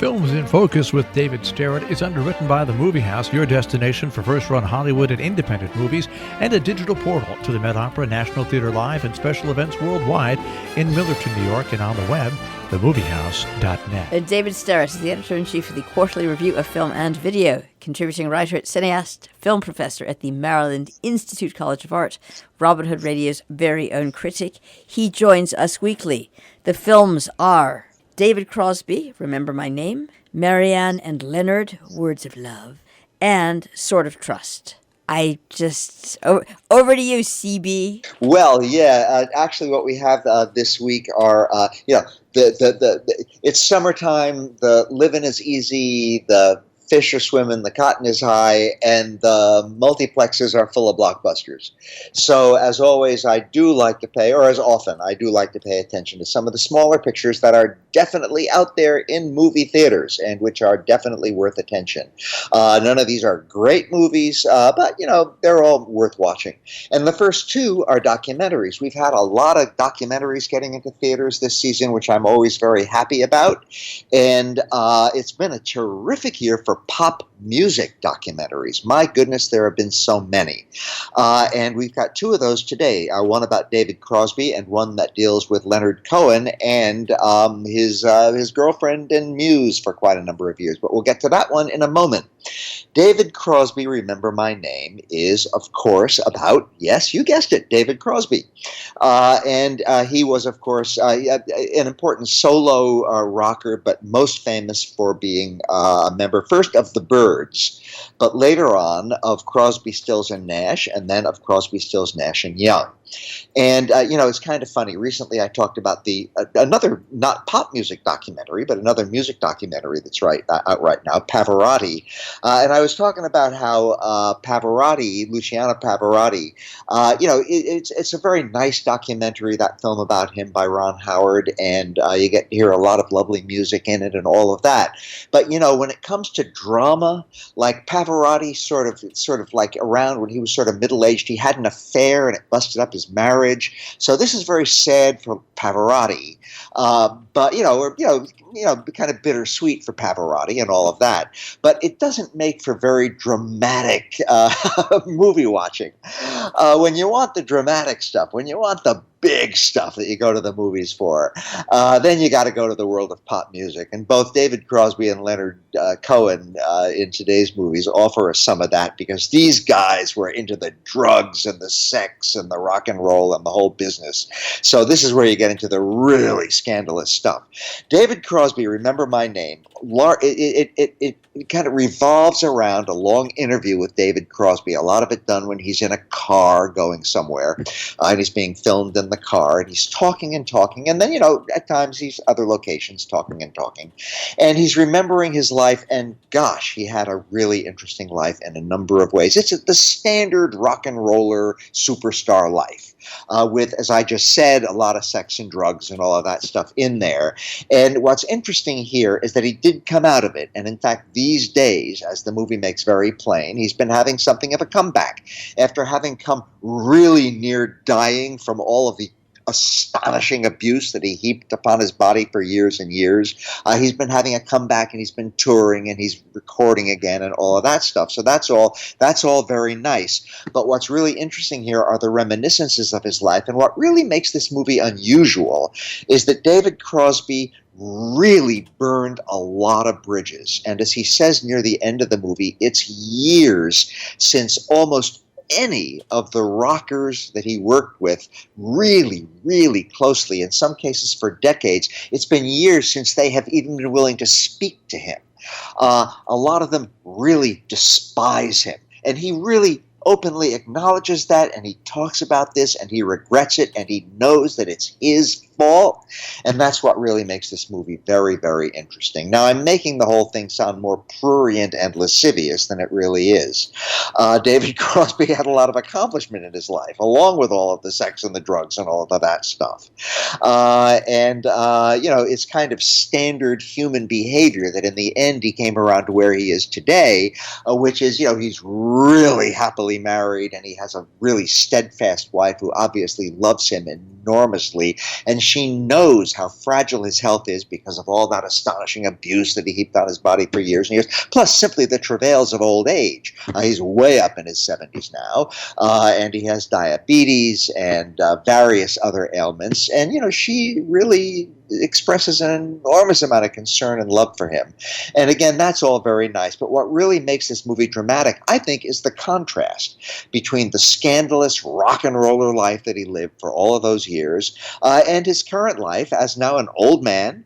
Films in Focus with David Sterritt is underwritten by The Movie House, your destination for first-run Hollywood and independent movies, and a digital portal to the Met Opera, National Theatre Live, and special events worldwide in Millerton, New York, and on the web, themoviehouse.net. David Sterritt is the editor-in-chief of the Quarterly Review of Film and Video, contributing writer, cineast, film professor at the Maryland Institute College of Art, Robin Hood Radio's very own critic. He joins us weekly. The films are David Crosby, Remember My Name, Marianne and Leonard, Words of Love, and Sword of Trust. Over to you, CB. Well, actually what we have this week are, it's summertime, the living is easy, the fish are swimming, the cotton is high, and the multiplexes are full of blockbusters. So, as always, I do like to pay attention to some of the smaller pictures that are definitely out there in movie theaters and which are definitely worth attention. None of these are great movies, but, they're all worth watching. And the first two are documentaries. We've had a lot of documentaries getting into theaters this season, which I'm always very happy about. And it's been a terrific year for pop music documentaries. My goodness, there have been so many. And we've got two of those today, one about David Crosby and one that deals with Leonard Cohen and his girlfriend and muse for quite a number of years. But we'll get to that one in a moment. David Crosby, Remember My Name, is, of course, about, yes, you guessed it, David Crosby. And he was, of course, an important solo rocker, but most famous for being a member, first of the Byrds, but later on of Crosby, Stills and Nash, and then of Crosby, Stills, Nash and Young. And, it's kind of funny. Recently I talked about another, not pop music documentary, but another music documentary that's out right now, Pavarotti. And I was talking about how Luciano Pavarotti, it's a very nice documentary, that film about him by Ron Howard, and you get to hear a lot of lovely music in it and all of that. But, when it comes to drama, like Pavarotti sort of like around when he was sort of middle-aged, he had an affair and it busted up his marriage. So this is very sad for Pavarotti, but kind of bittersweet for Pavarotti and all of that. But it doesn't make for very dramatic movie watching. When you want the dramatic stuff, when you want the big stuff that you go to the movies for, then you got to go to the world of pop music. And both David Crosby and Leonard Cohen in today's movies offer us some of that, because these guys were into the drugs and the sex and the rock and roll and the whole business. So this is where you get into the really scandalous stuff. David Crosby, Remember My Name, it kind of revolves around a long interview with David Crosby, a lot of it done when he's in a car going somewhere, and he's being filmed in the car, and he's talking and talking, and then, at times he's other locations talking and talking, and he's remembering his life, and gosh, he had a really interesting life in a number of ways. It's the standard rock and roller superstar life. With, as I just said, a lot of sex and drugs and all of that stuff in there. And what's interesting here is that he did come out of it. And in fact, these days, as the movie makes very plain, he's been having something of a comeback. After having come really near dying from all of the astonishing abuse that he heaped upon his body for years and years, he's been having a comeback, and he's been touring, and he's recording again and all of that stuff. So that's all very nice. But what's really interesting here are the reminiscences of his life, and what really makes this movie unusual is that David Crosby really burned a lot of bridges. And as he says near the end of the movie, it's years since almost any of the rockers that he worked with really, really closely, in some cases for decades, it's been years since they have even been willing to speak to him. A lot of them really despise him, and he really openly acknowledges that, and he talks about this, and he regrets it, and he knows that it's his fault, and that's what really makes this movie very, very interesting. Now, I'm making the whole thing sound more prurient and lascivious than it really is. David Crosby had a lot of accomplishment in his life, along with all of the sex and the drugs and all of that stuff. It's kind of standard human behavior that in the end he came around to where he is today, which is, he's really happily married, and he has a really steadfast wife who obviously loves him enormously, and she knows how fragile his health is because of all that astonishing abuse that he heaped on his body for years and years, plus simply the travails of old age. He's way up in his 70s now, and he has diabetes and various other ailments, and she really expresses an enormous amount of concern and love for him. And again, that's all very nice, but what really makes this movie dramatic, I think, is the contrast between the scandalous rock and roller life that he lived for all of those years and his current life as now an old man,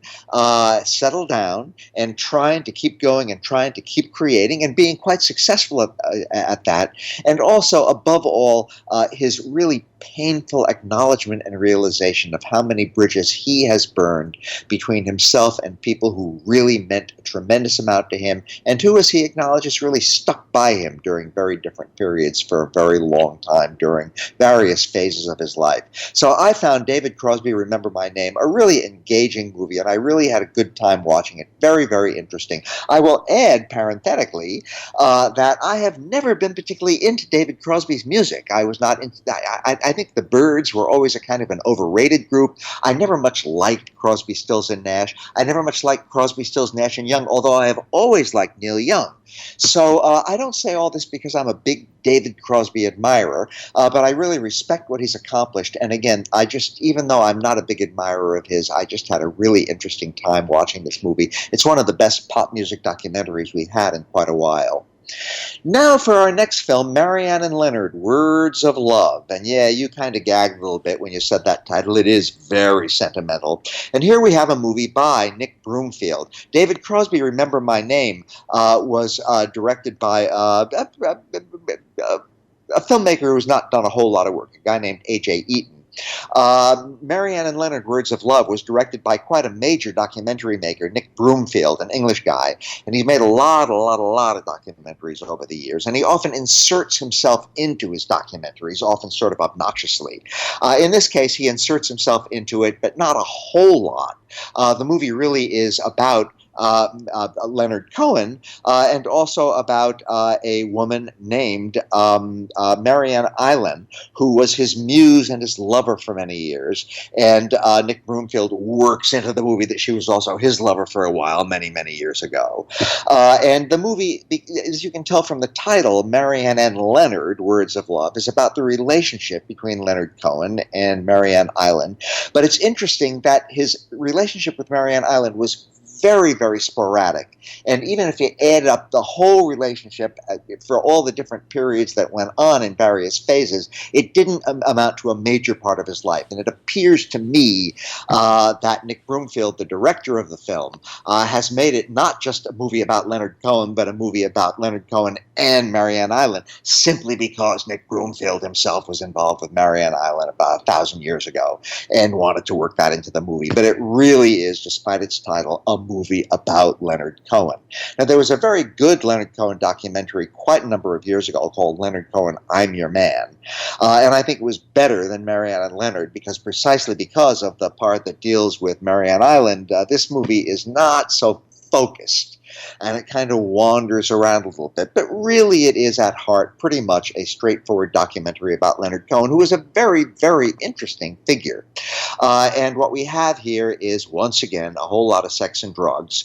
settled down and trying to keep going and trying to keep creating and being quite successful at that. And also, above all, his really painful acknowledgement and realization of how many bridges he has burned between himself and people who really meant a tremendous amount to him, and who, as he acknowledges, really stuck by him during very different periods for a very long time during various phases of his life. So I found David Crosby, Remember My Name, a really engaging movie, and I really had a good time watching it. Very, very interesting. I will add, parenthetically, that I have never been particularly into David Crosby's music. I was not into that. I think the Byrds were always a kind of an overrated group. I never much liked Crosby, Stills, and Nash. I never much liked Crosby, Stills, Nash, and Young, although I have always liked Neil Young. So I don't say all this because I'm a big David Crosby admirer, but I really respect what he's accomplished. And again, even though I'm not a big admirer of his, I just had a really interesting time watching this movie. It's one of the best pop music documentaries we've had in quite a while. Now for our next film, Marianne and Leonard, Words of Love. And yeah, you kind of gagged a little bit when you said that title. It is very sentimental. And here we have a movie by Nick Broomfield. David Crosby, Remember My Name, was directed by a filmmaker who has not done a whole lot of work, a guy named A.J. Eaton. Marianne and Leonard, Words of Love, was directed by quite a major documentary maker, Nick Broomfield, an English guy, and he's made a lot of documentaries over the years, and he often inserts himself into his documentaries, often sort of obnoxiously. In this case, he inserts himself into it, but not a whole lot. The movie really is about Leonard Cohen, and also about a woman named Marianne Island, who was his muse and his lover for many years. And Nick Broomfield works into the movie that she was also his lover for a while, many, many years ago. And the movie, as you can tell from the title, Marianne and Leonard, Words of Love, is about the relationship between Leonard Cohen and Marianne Island. But it's interesting that his relationship with Marianne Island was very, very sporadic. And even if you add up the whole relationship for all the different periods that went on in various phases, it didn't amount to a major part of his life. And it appears to me that Nick Broomfield, the director of the film, has made it not just a movie about Leonard Cohen, but a movie about Leonard Cohen and Marianne Island, simply because Nick Broomfield himself was involved with Marianne Island about 1,000 years ago and wanted to work that into the movie. But it really is, despite its title, a movie about Leonard Cohen. Now, there was a very good Leonard Cohen documentary quite a number of years ago called Leonard Cohen, I'm Your Man. And I think it was better than Marianne and Leonard precisely because of the part that deals with Marianne Island, this movie is not so focused. And it kind of wanders around a little bit. But really, it is at heart pretty much a straightforward documentary about Leonard Cohen, who is a very, very interesting figure. And what we have here is, once again, a whole lot of sex and drugs,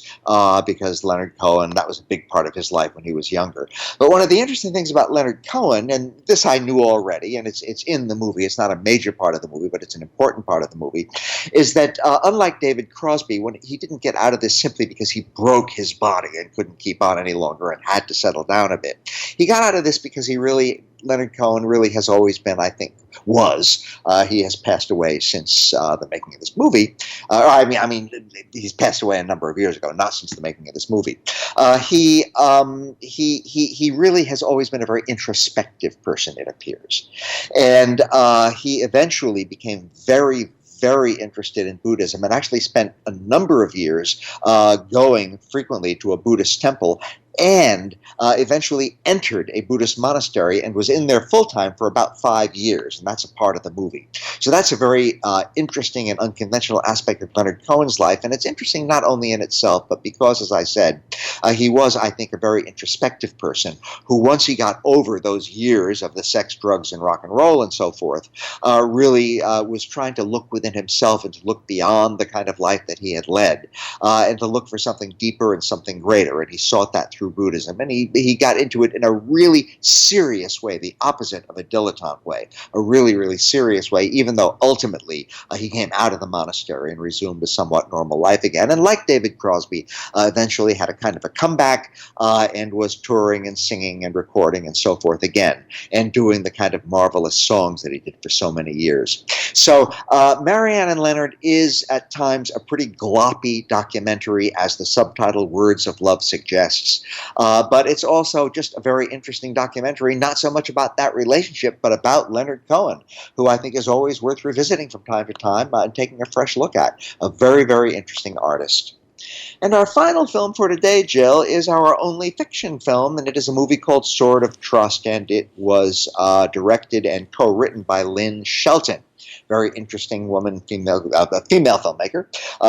because Leonard Cohen, that was a big part of his life when he was younger. But one of the interesting things about Leonard Cohen, and this I knew already, and it's in the movie, it's not a major part of the movie, but it's an important part of the movie, is that unlike David Crosby, when he didn't get out of this simply because he broke his body and couldn't keep on any longer and had to settle down a bit. He got out of this because Leonard Cohen really has always been, I think, he has passed away since the making of this movie. I mean, he's passed away a number of years ago, not since the making of this movie. He really has always been a very introspective person, it appears. And he eventually became very, very interested in Buddhism and actually spent a number of years going frequently to a Buddhist temple and eventually entered a Buddhist monastery and was in there full-time for about 5 years, and that's a part of the movie. So that's a very interesting and unconventional aspect of Leonard Cohen's life, and it's interesting not only in itself, but because, as I said, he was, I think, a very introspective person who, once he got over those years of the sex, drugs, and rock and roll and so forth, really was trying to look within himself and to look beyond the kind of life that he had led, and to look for something deeper and something greater, and he sought that through Buddhism, and he got into it in a really serious way, the opposite of a dilettante way, a really, really serious way, even though ultimately he came out of the monastery and resumed a somewhat normal life again, and like David Crosby, eventually had a kind of a comeback and was touring and singing and recording and so forth again, and doing the kind of marvelous songs that he did for so many years. So Marianne and Leonard is at times a pretty gloppy documentary, as the subtitle Words of Love suggests, but it's also just a very interesting documentary, not so much about that relationship, but about Leonard Cohen, who I think is always worth revisiting from time to time and taking a fresh look at. A very, very interesting artist. And our final film for today, Jill, is our only fiction film, and it is a movie called Sword of Trust, and it was directed and co-written by Lynn Shelton. Very interesting woman, female filmmaker,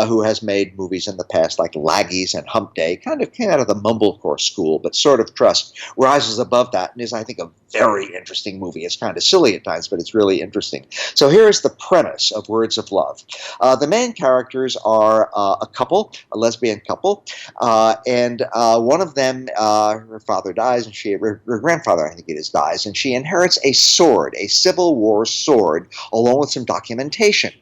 who has made movies in the past like Laggies and Hump Day, kind of came out of the mumblecore school, but Sword of Trust rises above that and is, I think, a very interesting movie. It's kind of silly at times, but it's really interesting. So here is the premise of Words of Love. The main characters are a couple, a lesbian couple, and one of them, her father dies, and her grandfather, I think it is, dies, and she inherits a sword, a Civil War sword, along with some documentation.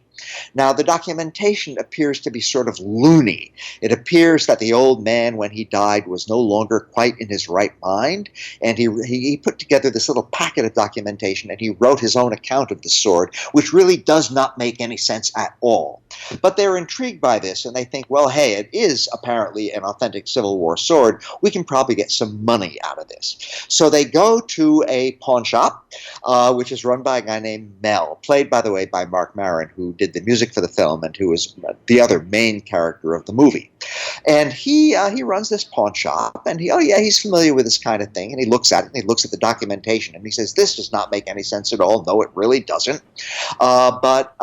Now, the documentation appears to be sort of loony. It appears that the old man, when he died, was no longer quite in his right mind, and he put together this little packet of documentation, and he wrote his own account of the sword, which really does not make any sense at all. But they're intrigued by this, and they think, well, hey, it is apparently an authentic Civil War sword. We can probably get some money out of this. So they go to a pawn shop, which is run by a guy named Mel, played, by the way, by Mark Maron, who did the music for the film and who was the other main character of the movie. And he runs this pawn shop, and he's familiar with this kind of thing, and he looks at it, and he looks at the documentation, and he says, this does not make any sense at all. No, it really doesn't. But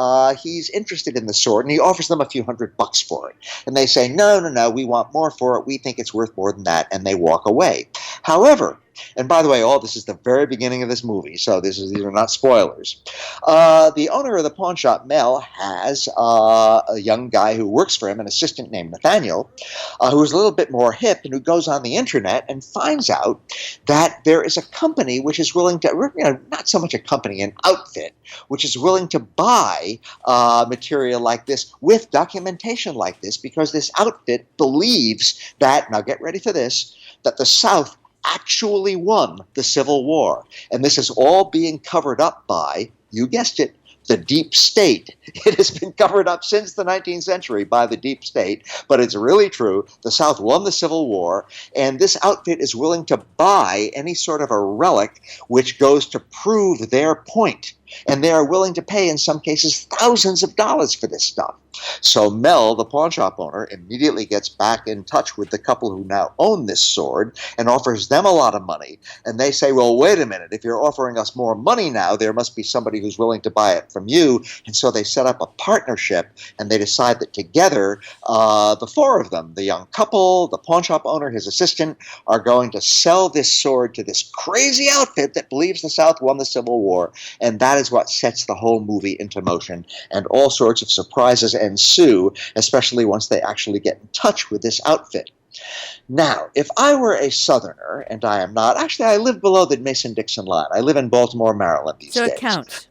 he's interested in the sword, and he offers them a few $100 for it. And they say, no, we want more for it. We think it's worth more than that, and they walk away. However, and by the way, all this is the very beginning of this movie, so these are not spoilers. The owner of the pawn shop, Mel, has a young guy who works for him, an assistant named Nathaniel, who is a little bit more hip and who goes on the internet and finds out that there is a company which is willing to, not so much a company, an outfit, which is willing to buy material like this with documentation like this, because this outfit believes that, now get ready for this, that the South actually won the Civil War. And this is all being covered up by, you guessed it, the deep state. It has been covered up since the 19th century by the deep state, but it's really true. The South won the Civil War, and this outfit is willing to buy any sort of a relic which goes to prove their point. And they are willing to pay, in some cases, thousands of dollars for this stuff. So Mel, the pawn shop owner, immediately gets back in touch with the couple who now own this sword and offers them a lot of money. And they say, well, wait a minute, if you're offering us more money now, there must be somebody who's willing to buy it from you. And so they set up a partnership, and they decide that together, the four of them, the young couple, the pawn shop owner, his assistant, are going to sell this sword to this crazy outfit that believes the South won the Civil War. And that is what sets the whole movie into motion, and all sorts of surprises ensue, especially once they actually get in touch with this outfit. Now, if I were a Southerner, and I am not, actually I live below the Mason-Dixon line. I live in Baltimore, Maryland these days. So it counts.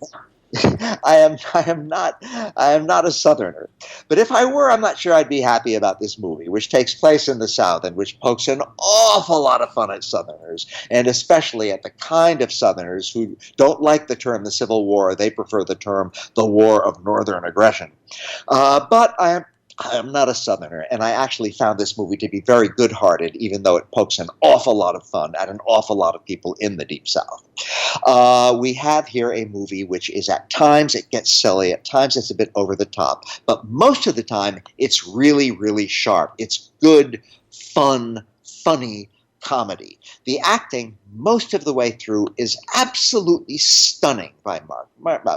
I am not a Southerner. But if I were, I'm not sure I'd be happy about this movie, which takes place in the South and which pokes an awful lot of fun at Southerners, and especially at the kind of Southerners who don't like the term the Civil War. They prefer the term the War of Northern Aggression. But I am not a Southerner, and I actually found this movie to be very good-hearted, even though it pokes an awful lot of fun at an awful lot of people in the Deep South. We have here a movie which is, at times it gets silly, at times it's a bit over the top, but most of the time it's really, really sharp. It's good, fun, funny, comedy. The acting, most of the way through, is absolutely stunning by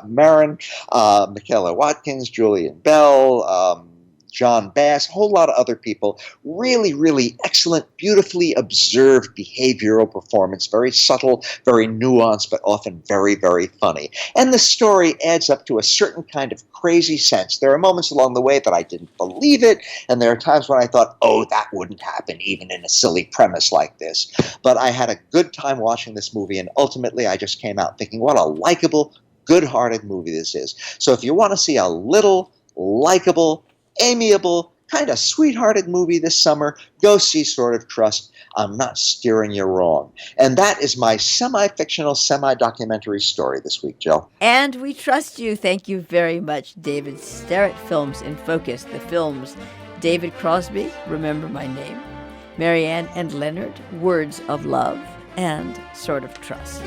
Marianne, Michaela Watkins, Julian Bell, John Bass, a whole lot of other people. Really, really excellent, beautifully observed behavioral performance. Very subtle, very nuanced, but often very, very funny. And the story adds up to a certain kind of crazy sense. There are moments along the way that I didn't believe it, and there are times when I thought, oh, that wouldn't happen even in a silly premise like this. But I had a good time watching this movie, and ultimately I just came out thinking, what a likable, good-hearted movie this is. So if you want to see a little, likable, amiable, kind of sweethearted movie this summer, go see Sword of Trust. I'm not steering you wrong. And that is my semi-fictional, semi-documentary story this week, Jill. And we trust you. Thank you very much, David. Sterritt Films in Focus. The films: David Crosby, Remember My Name; Marianne and Leonard, Words of Love; and Sword of Trust.